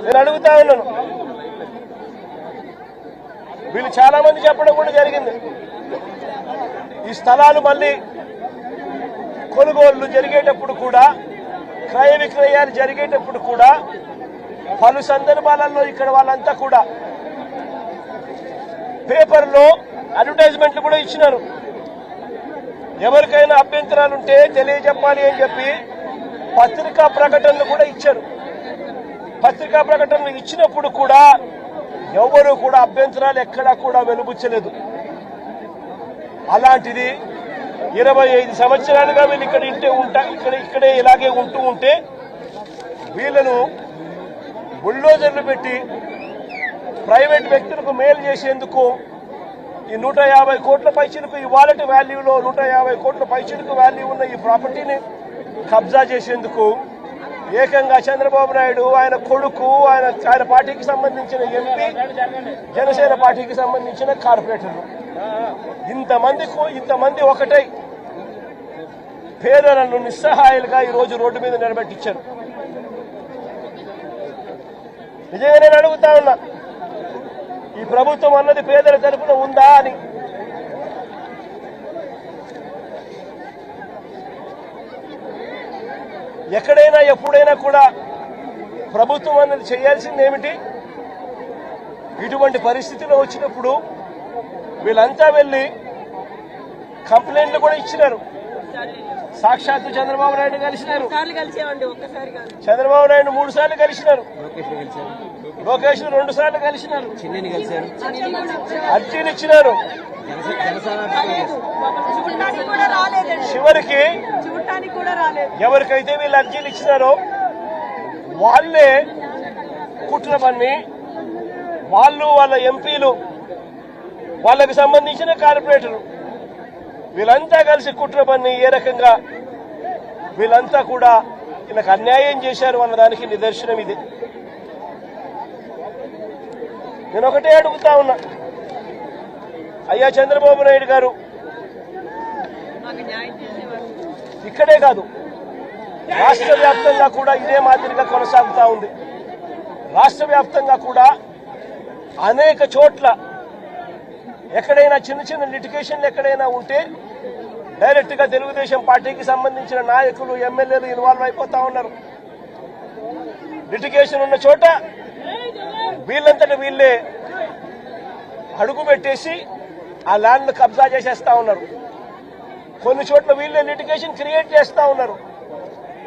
నేను అడుగుతా ఉన్నాను. వీళ్ళు చాలా మంది చెప్పడం కూడా జరిగింది. ఈ స్థలాలు మళ్ళీ కొనుగోళ్లు జరిగేటప్పుడు కూడా, క్రయ విక్రయాలు జరిగేటప్పుడు కూడా పలు సందర్భాలలో ఇక్కడ వాళ్ళంతా కూడా పేపర్లో అడ్వర్టైజ్మెంట్లు కూడా ఇచ్చినారు. ఎవరికైనా అభ్యంతరాలుంటే తెలియజెప్పాలి అని చెప్పి పత్రికా ప్రకటనలు కూడా ఇచ్చారు. పత్రికా ప్రకటనలు ఇచ్చినప్పుడు కూడా ఎవరు కూడా అభ్యంతరాలు ఎక్కడా కూడా వెలుబుచ్చలేదు. అలాంటిది 25 సంవత్సరాలుగా వీళ్ళు ఇక్కడే ఇలాగే ఉంటూ ఉంటే వీళ్ళను బుల్డోజర్లు పెట్టి ప్రైవేట్ వ్యక్తులకు మేలు చేసేందుకు ఈ 150 కోట్ల పైచిలకు, ఈ వాలెట్ వాల్యూలో 150 కోట్ల పైచిలకు వాల్యూ ఉన్న ఈ ప్రాపర్టీని కబ్జా చేసేందుకు ఏకంగా చంద్రబాబు నాయుడు, ఆయన కొడుకు, ఆయన పార్టీకి సంబంధించిన ఎంపీ, జనసేన పార్టీకి సంబంధించిన కార్పొరేటర్లు ఇంతమంది ఒకటై పేదలను నిస్సహాయాలుగా ఈ రోజు రోడ్డు మీద నిలబెట్టించారు. నిజంగా నేను అడుగుతా ఉన్నా, ఈ ప్రభుత్వం అన్నది పేదల తరపున ఉందా అని. ఎక్కడైనా ఎప్పుడైనా కూడా ప్రభుత్వం అన్నది చేయాల్సింది ఏమిటి? ఇటువంటి పరిస్థితిలో వచ్చినప్పుడు వీళ్ళంతా వెళ్లి కంప్లైంట్లు కూడా ఇచ్చినారు. సాక్షాత్తు చంద్రబాబు నాయుడు కలిసినారు. చంద్రబాబు నాయుడు 3 సార్లు కలిసినారు. లోకేష్ 2 సార్లు కలిసినారు. అర్జీలు ఇచ్చినారు. చివరికి ఎవరికైతే వీళ్ళు అర్జీలు ఇచ్చినారో వాళ్ళే కుట్ర పన్ని, వాళ్ళ ఎంపీలు, వాళ్ళకి సంబంధించిన కార్పొరేటర్లు వీళ్ళంతా కలిసి కుట్ర పన్ని ఏ రకంగా వీళ్ళంతా కూడా వీళ్ళకి అన్యాయం చేశారు అన్నదానికి నిదర్శనం ఇది. నేను ఒకటే అడుగుతా ఉన్నా, అయ్యా చంద్రబాబు నాయుడు గారు, ఇక్కడే కాదు రాష్ట్ర వ్యాప్తంగా కూడా ఇదే మాదిరిగా కొనసాగుతా ఉంది. రాష్ట్ర వ్యాప్తంగా కూడా అనేక చోట్ల ఎక్కడైనా చిన్న లిటిగేషన్లు ఎక్కడైనా ఉంటే డైరెక్ట్ గా తెలుగుదేశం పార్టీకి సంబంధించిన నాయకులు, ఎమ్మెల్యేలు ఇన్వాల్వ్ అయిపోతా ఉన్నారు. లిటిగేషన్ ఉన్న చోట వీళ్ళంతట వీళ్ళే అడుగు పెట్టేసి ఆ ల్యాండ్ కబ్జా చేసేస్తా ఉన్నారు. కొన్ని చోట్ల వీళ్ళే లిటిగేషన్ క్రియేట్ చేస్తా ఉన్నారు.